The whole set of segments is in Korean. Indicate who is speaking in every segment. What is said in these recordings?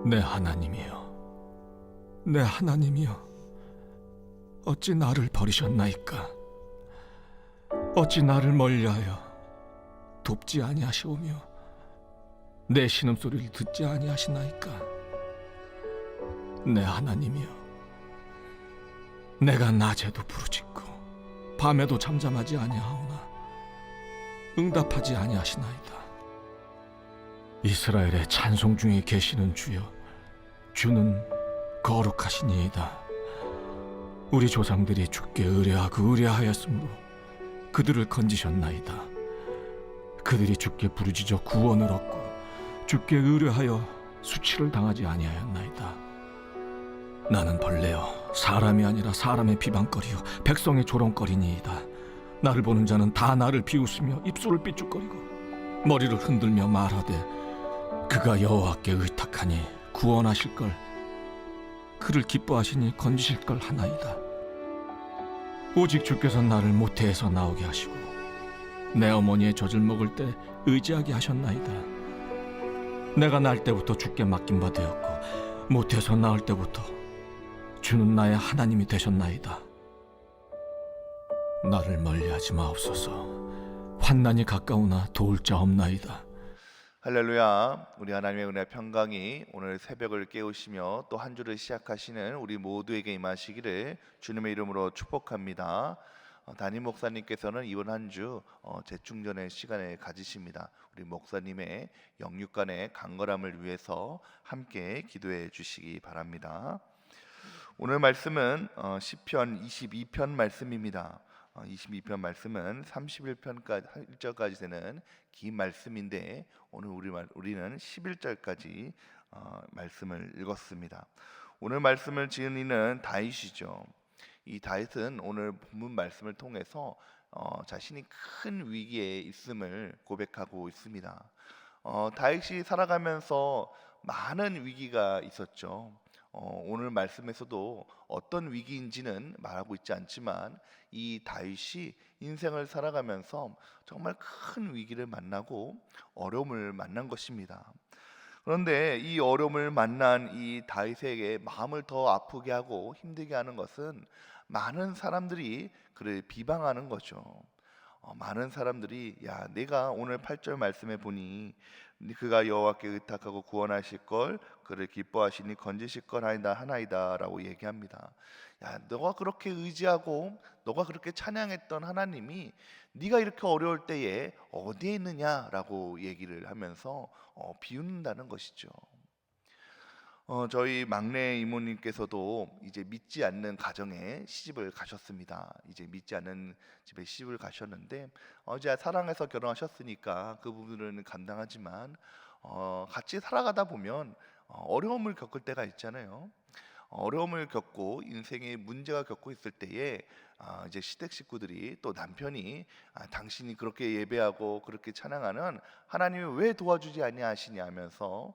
Speaker 1: 내 하나님이여, 내 하나님이여, 어찌 나를 버리셨나이까? 어찌 나를 멀리하여 돕지 아니하시오며 내 신음소리를 듣지 아니하시나이까? 내 하나님이여, 내가 낮에도 부르짖고 밤에도 잠잠하지 아니하오나 응답하지 아니하시나이다. 이스라엘의 찬송 중에 계시는 주여, 주는 거룩하시니이다. 우리 조상들이 주께 의뢰하였으므로 그들을 건지셨나이다. 그들이 주께 부르짖어 구원을 얻고 주께 의뢰하여 수치를 당하지 아니하였나이다. 나는 벌레여 사람이 아니라 사람의 비방거리요 백성의 조롱거리니이다. 나를 보는 자는 다 나를 비웃으며 입술을 삐죽거리고 머리를 흔들며 말하되 그가 여호와께 의탁하니 구원하실걸, 그를 기뻐하시니 건지실걸 하나이다. 오직 주께서 나를 모태에서 나오게 하시고 내 어머니의 젖을 먹을 때 의지하게 하셨나이다. 내가 날 때부터 주께 맡긴 바 되었고 모태에서 나올 때부터 주는 나의 하나님이 되셨나이다. 나를 멀리하지 마옵소서. 환난이 가까우나 도울 자 없나이다.
Speaker 2: 할렐루야. 우리 하나님의 은혜 평강이 오늘 새벽을 깨우시며 또 한 주를 시작하시는 우리 모두에게 임하시기를 주님의 이름으로 축복합니다. 담임 목사님께서는 이번 한 주 재충전의 시간을 가지십니다. 우리 목사님의 영육간의 강건함을 위해서 함께 기도해 주시기 바랍니다. 오늘 말씀은 시편 22편 말씀입니다. 22편 말씀은 31편까지 1절까지 되는 긴 말씀인데 오늘 우리는 11절까지 말씀을 읽었습니다. 오늘 말씀을 지은 이는 다윗이죠. 이 다윗은 오늘 본문 말씀을 통해서 자신이 큰 위기에 있음을 고백하고 있습니다. 다윗이 살아가면서 많은 위기가 있었죠. 오늘 말씀에서도 어떤 위기인지는 말하고 있지 않지만 이 다윗이 인생을 살아가면서 정말 큰 위기를 만나고 어려움을 만난 것입니다. 그런데 이 어려움을 만난 이 다윗에게 마음을 더 아프게 하고 힘들게 하는 것은 많은 사람들이 그를 비방하는 거죠. 많은 사람들이 내가 오늘 8절 말씀에 보니 그가 여호와께 의탁하고 구원하실 걸 그를 기뻐하시니 건지실 걸 하나이다 라고 얘기합니다. 너가 그렇게 의지하고 너가 그렇게 찬양했던 하나님이 네가 이렇게 어려울 때에 어디에 있느냐라고 얘기를 하면서 비웃는다는 것이죠. 저희 막내 이모님께서도 이제 믿지 않는 가정에 시집을 가셨습니다. 이제 믿지 않는 집에 시집을 가셨는데 이제 사랑해서 결혼하셨으니까 그 부분은 감당하지만 같이 살아가다 보면 어려움을 겪을 때가 있잖아요. 어려움을 겪고 인생에 문제가 겪고 있을 때에 이제 시댁 식구들이 또 남편이 당신이 그렇게 예배하고 그렇게 찬양하는 하나님이 왜 도와주지 아니하시냐 하면서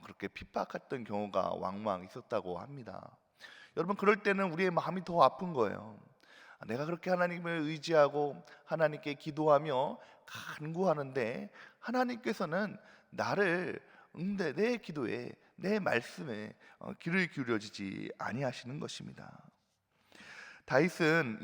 Speaker 2: 그렇게 핍박했던 경우가 왕왕 있었다고 합니다. 여러분, 그럴 때는 우리의 마음이 더 아픈 거예요. 내가 그렇게 하나님을 의지하고 하나님께 기도하며 간구하는데 하나님께서는 나를 내 기도에 내 말씀에 귀를 기울여지지 아니하시는 것입니다. 다윗은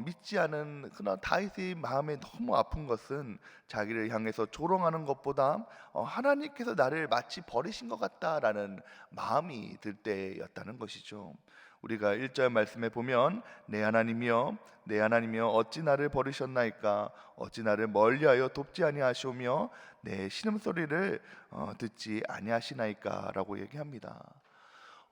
Speaker 2: 믿지 않은 그러나 다윗의 마음에 너무 아픈 것은 자기를 향해서 조롱하는 것보다 하나님께서 나를 마치 버리신 것 같다라는 마음이 들 때였다는 것이죠. 우리가 1절 말씀에 보면 내 하나님이여 내 하나님이여 어찌 나를 버리셨나이까 어찌 나를 멀리하여 돕지 아니하시오며 내 신음소리를 듣지 아니하시나이까 라고 얘기합니다.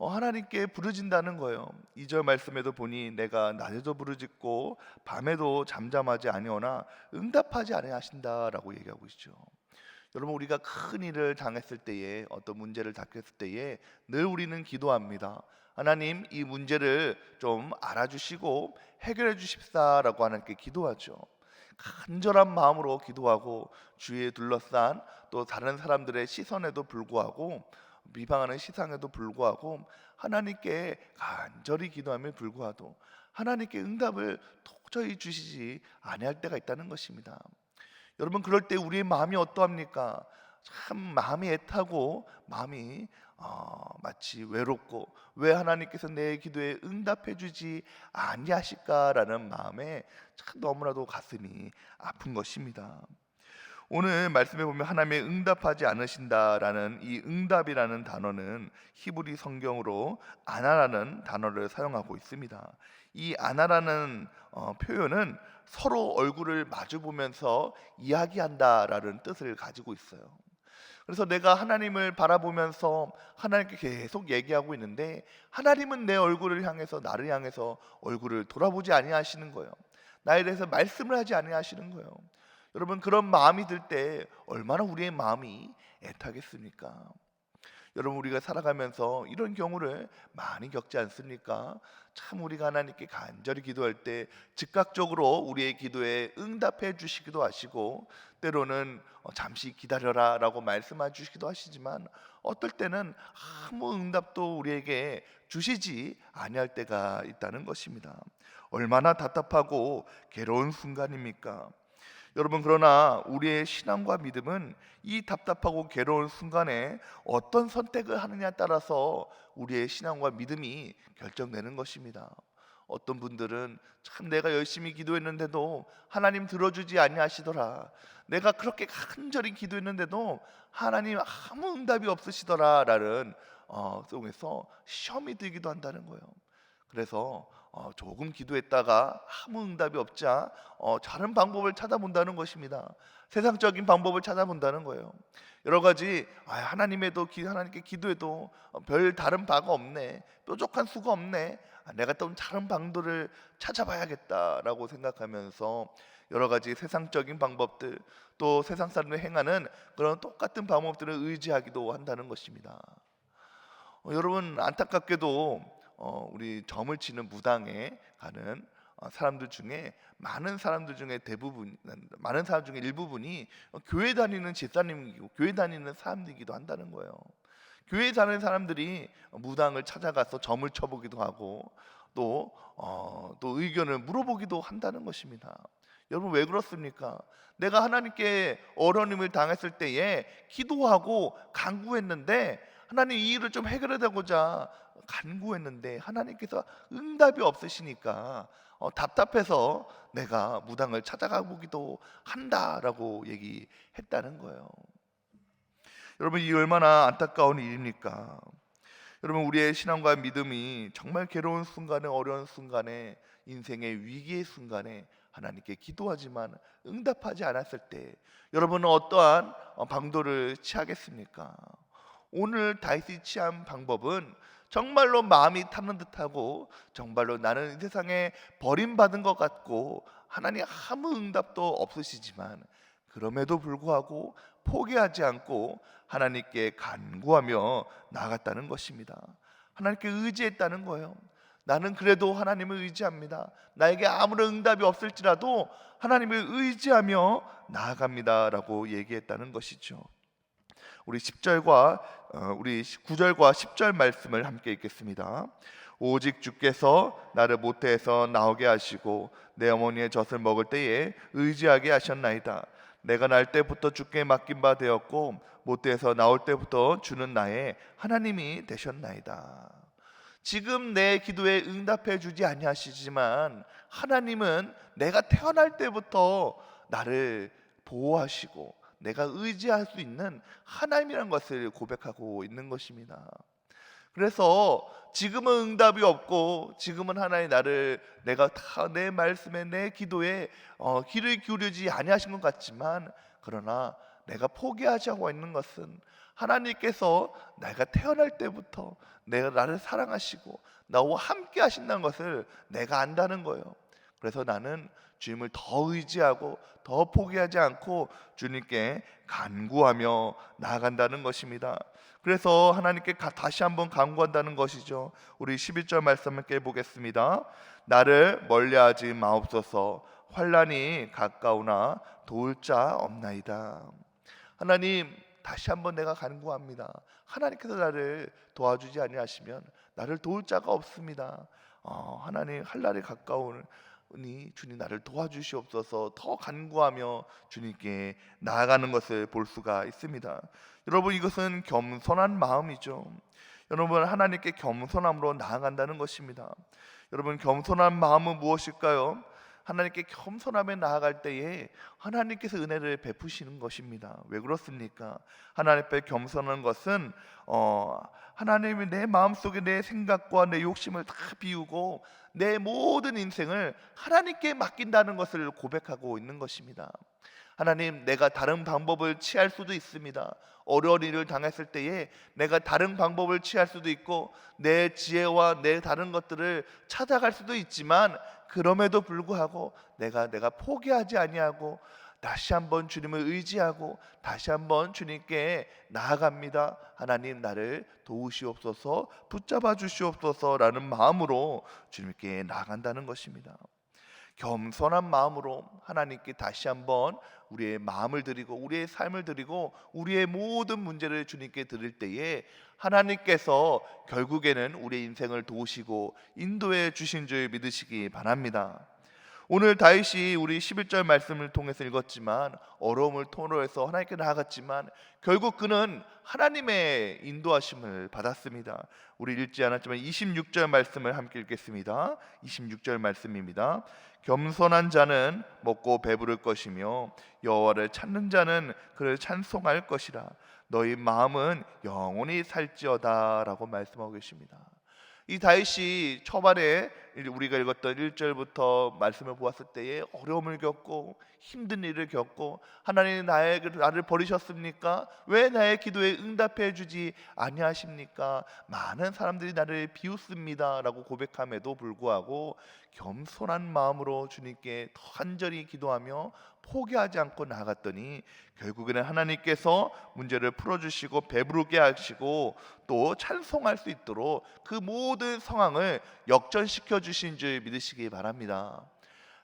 Speaker 2: 하나님께 부르짖는다는 거예요. 2절 말씀에도 보니 내가 낮에도 부르짖고 밤에도 잠잠하지 아니오나 응답하지 아니하신다라고 얘기하고 있죠. 여러분, 우리가 큰 일을 당했을 때에 어떤 문제를 당했을 때에 늘 우리는 기도합니다. 하나님, 이 문제를 좀 알아주시고 해결해 주십사라고 하나님께 기도하죠. 간절한 마음으로 기도하고 주위에 둘러싼 또 다른 사람들의 시선에도 불구하고 비방하는 시상에도 불구하고 하나님께 간절히 기도함에 불구하도 하나님께 응답을 도저히 주시지 아니할 때가 있다는 것입니다. 여러분, 그럴 때 우리의 마음이 어떠합니까? 참 마음이 애타고 마음이 마치 외롭고 왜 하나님께서 내 기도에 응답해 주지 아니하실까라는 마음에 참 너무나도 가슴이 아픈 것입니다. 오늘 말씀에 보면 하나님의 응답하지 않으신다라는 이 응답이라는 단어는 히브리 성경으로 아나라는 단어를 사용하고 있습니다. 이 아나라는 표현은 서로 얼굴을 마주 보면서 이야기한다라는 뜻을 가지고 있어요. 그래서 내가 하나님을 바라보면서 하나님께 계속 얘기하고 있는데 하나님은 내 얼굴을 향해서 나를 향해서 얼굴을 돌아보지 아니하시는 거예요. 나에 대해서 말씀을 하지 아니하시는 거예요. 여러분, 그런 마음이 들 때 얼마나 우리의 마음이 애타겠습니까? 여러분, 우리가 살아가면서 이런 경우를 많이 겪지 않습니까? 참 우리가 하나님께 간절히 기도할 때 즉각적으로 우리의 기도에 응답해 주시기도 하시고 때로는 잠시 기다려라 라고 말씀해 주시기도 하시지만 어떨 때는 아무 응답도 우리에게 주시지 아니할 때가 있다는 것입니다. 얼마나 답답하고 괴로운 순간입니까? 여러분, 그러나 우리의 신앙과 믿음은 이 답답하고 괴로운 순간에 어떤 선택을 하느냐에 따라서 우리의 신앙과 믿음이 결정되는 것입니다. 어떤 분들은 참 내가 열심히 기도했는데도 하나님 들어주지 아니하시더라, 내가 그렇게 간절히 기도했는데도 하나님 아무 응답이 없으시더라라는 속에서 시험이 들기도 한다는 거예요. 그래서 조금 기도했다가 아무 응답이 없자 다른 방법을 찾아본다는 것입니다. 세상적인 방법을 찾아본다는 거예요. 여러 가지 하나님께 기도해도 별 다른 바가 없네, 뾰족한 수가 없네, 내가 또 다른 방도를 찾아봐야겠다라고 생각하면서 여러 가지 세상적인 방법들, 또 세상 사람들이 행하는 그런 똑같은 방법들을 의지하기도 한다는 것입니다. 여러분, 안타깝게도 우리 점을 치는 무당에 가는 사람들 중에 많은 사람들 중에 일부분이 교회 다니는 집사님이고 교회 다니는 사람들이기도 한다는 거예요. 교회 다니는 사람들이 무당을 찾아가서 점을 쳐보기도 하고 또 의견을 물어보기도 한다는 것입니다. 여러분, 왜 그렇습니까? 내가 하나님께 어려움을 당했을 때에 기도하고 간구했는데 하나님 이 일을 좀 해결하고자 간구했는데 하나님께서 응답이 없으시니까 답답해서 내가 무당을 찾아가 보기도 한다라고 얘기했다는 거예요. 여러분, 이 얼마나 안타까운 일입니까? 여러분, 우리의 신앙과 믿음이 정말 괴로운 순간에, 어려운 순간에, 인생의 위기의 순간에 하나님께 기도하지만 응답하지 않았을 때 여러분은 어떠한 방도를 취하겠습니까? 오늘 다윗이 취한 방법은 정말로 마음이 타는 듯하고 정말로 나는 이 세상에 버림받은 것 같고 하나님 아무 응답도 없으시지만 그럼에도 불구하고 포기하지 않고 하나님께 간구하며 나아갔다는 것입니다. 하나님께 의지했다는 거예요. 나는 그래도 하나님을 의지합니다. 나에게 아무런 응답이 없을지라도 하나님을 의지하며 나아갑니다라고 얘기했다는 것이죠. 우리 9절과 10절 말씀을 함께 읽겠습니다. 오직 주께서 나를 모태에서 나오게 하시고 내 어머니의 젖을 먹을 때에 의지하게 하셨나이다. 내가 날 때부터 주께 맡긴 바 되었고 모태에서 나올 때부터 주는 나의 하나님이 되셨나이다. 지금 내 기도에 응답해 주지 아니하시지만 하나님은 내가 태어날 때부터 나를 보호하시고 내가 의지할 수 있는 하나님이라는 것을 고백하고 있는 것입니다. 그래서 지금은 응답이 없고 지금은 하나님 내가 다 내 말씀에 내 기도에 귀를 기울이지 아니하신 것 같지만 그러나 내가 포기하지 않고 있는 것은 하나님께서 내가 태어날 때부터 나를 사랑하시고 나와 함께 하신다는 것을 내가 안다는 거예요. 그래서 나는 주님을 더 의지하고 더 포기하지 않고 주님께 간구하며 나아간다는 것입니다. 그래서 하나님께 다시 한번 간구한다는 것이죠. 우리 11절 말씀 함께 보겠습니다. 나를 멀리하지 마옵소서. 환난이 가까우나 도울 자 없나이다. 하나님, 다시 한번 내가 간구합니다. 하나님께서 나를 도와주지 아니하시면 나를 도울 자가 없습니다. 하나님, 환난이 가까운 주님 나를 도와주시옵소서 더 간구하며 주님께 나아가는 것을 볼 수가 있습니다. 여러분, 이것은 겸손한 마음이죠. 여러분, 하나님께 겸손함으로 나아간다는 것입니다. 여러분, 겸손한 마음은 무엇일까요? 하나님께 겸손함에 나아갈 때에 하나님께서 은혜를 베푸시는 것입니다. 왜 그렇습니까? 하나님 앞에 겸손한 것은 하나님이 내 마음속에 내 생각과 내 욕심을 다 비우고 내 모든 인생을 하나님께 맡긴다는 것을 고백하고 있는 것입니다. 하나님, 내가 다른 방법을 취할 수도 있습니다. 어려운 일을 당했을 때에 내가 다른 방법을 취할 수도 있고 내 지혜와 내 다른 것들을 찾아갈 수도 있지만 그럼에도 불구하고 내가 포기하지 아니하고 다시 한번 주님을 의지하고 다시 한번 주님께 나아갑니다. 하나님, 나를 도우시옵소서, 붙잡아 주시옵소서라는 마음으로 주님께 나아간다는 것입니다. 겸손한 마음으로 하나님께 다시 한번 우리의 마음을 드리고 우리의 삶을 드리고 우리의 모든 문제를 주님께 드릴 때에 하나님께서 결국에는 우리의 인생을 도우시고 인도해 주신 줄 믿으시기 바랍니다. 오늘 다윗이 우리 11절 말씀을 통해서 읽었지만 어려움을 토로해서 하나님께 나아갔지만 결국 그는 하나님의 인도하심을 받았습니다. 우리 읽지 않았지만 26절 말씀을 함께 읽겠습니다. 26절 말씀입니다. 겸손한 자는 먹고 배부를 것이며 여호와를 찾는 자는 그를 찬송할 것이라. 너희 마음은 영원히 살지어다 라고 말씀하고 계십니다. 이 다윗이 초반에 우리가 읽었던 1절부터 말씀을 보았을 때에 어려움을 겪고 힘든 일을 겪고 하나님 나를 버리셨습니까? 왜 나의 기도에 응답해 주지 아니하십니까? 많은 사람들이 나를 비웃습니다 라고 고백함에도 불구하고 겸손한 마음으로 주님께 더 간절히 기도하며 포기하지 않고 나아갔더니 결국에는 하나님께서 문제를 풀어주시고 배부르게 하시고 또 찬송할 수 있도록 그 모든 상황을 역전시켜 주신 줄 믿으시기 바랍니다.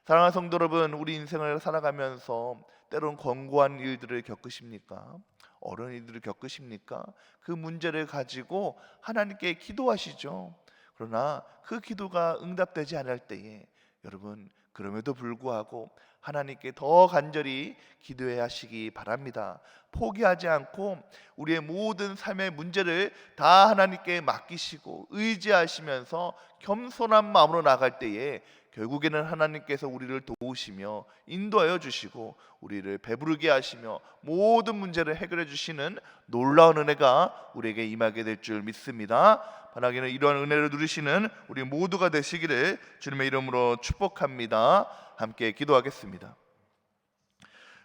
Speaker 2: 사랑하는 성도 여러분, 우리 인생을 살아가면서 때론 권고한 일들을 겪으십니까? 어려운 일들을 겪으십니까? 그 문제를 가지고 하나님께 기도하시죠. 그러나 그 기도가 응답되지 않을 때에 여러분, 그럼에도 불구하고 하나님께 더 간절히 기도해야 하시기 바랍니다. 포기하지 않고 우리의 모든 삶의 문제를 다 하나님께 맡기시고 의지하시면서 겸손한 마음으로 나갈 때에 결국에는 하나님께서 우리를 도우시며 인도하여 주시고 우리를 배부르게 하시며 모든 문제를 해결해 주시는 놀라운 은혜가 우리에게 임하게 될 줄 믿습니다. 바라기는 이러한 은혜를 누리시는 우리 모두가 되시기를 주님의 이름으로 축복합니다. 함께 기도하겠습니다.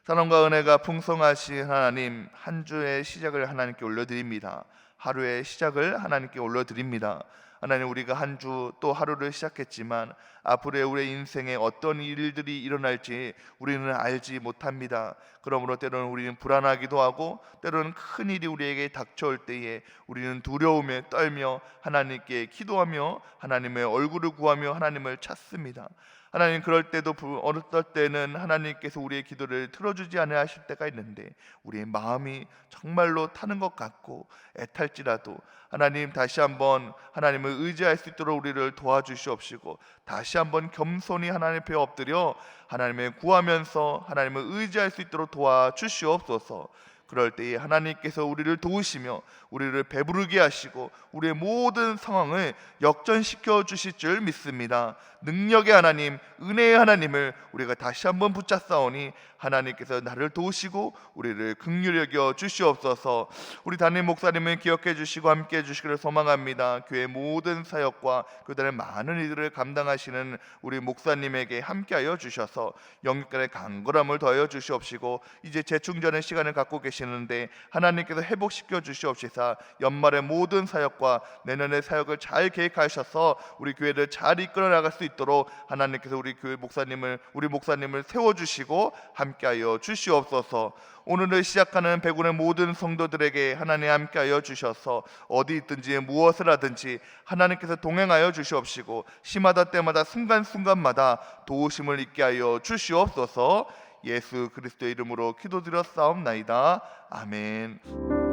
Speaker 2: 사랑과 은혜가 풍성하신 하나님, 한 주의 시작을 하나님께 올려드립니다. 하루의 시작을 하나님께 올려드립니다. 하나님, 우리가 한 주 또 하루를 시작했지만 앞으로의 우리의 인생에 어떤 일들이 일어날지 우리는 알지 못합니다. 그러므로 때로는 우리는 불안하기도 하고 때로는 큰 일이 우리에게 닥쳐올 때에 우리는 두려움에 떨며 하나님께 기도하며 하나님의 얼굴을 구하며 하나님을 찾습니다. 하나님, 그럴 때도 어떨 때는 하나님께서 우리의 기도를 들어주지 않으려 하실 때가 있는데 우리의 마음이 정말로 타는 것 같고 애탈지라도 하나님, 다시 한번 하나님을 의지할 수 있도록 우리를 도와주시옵시고 다시 한번 겸손히 하나님 앞에 엎드려 하나님을 구하면서 하나님을 의지할 수 있도록 도와주시옵소서. 그럴 때에 하나님께서 우리를 도우시며 우리를 배부르게 하시고 우리의 모든 상황을 역전시켜 주실 줄 믿습니다. 능력의 하나님, 은혜의 하나님을 우리가 다시 한번 붙잡사오니 하나님께서 나를 도우시고 우리를 긍휼히 여겨 주시옵소서. 우리 담임 목사님을 기억해 주시고 함께 해 주시기를 소망합니다. 교회 모든 사역과 그들의 많은 일들을 감당하시는 우리 목사님에게 함께하여 주셔서 영육간의 강건함을 더하여 주시옵시고 이제 재충전의 시간을 갖고 계시는데 하나님께서 회복시켜 주시옵시사 연말의 모든 사역과 내년의 사역을 잘 계획하셔서 우리 교회를 잘 이끌어 나갈 수 있도록 하나님께서 우리 교회 우리 목사님을 세워주시고 함께하여 주시옵소서. 오늘을 시작하는 백운의 모든 성도들에게 하나님 함께하여 주셔서 어디 있든지 무엇을 하든지 하나님께서 동행하여 주시옵시고 시마다 때마다 순간순간마다 도우심을 있게 하여 주시옵소서. 예수 그리스도의 이름으로 기도드렸사옵나이다. 아멘.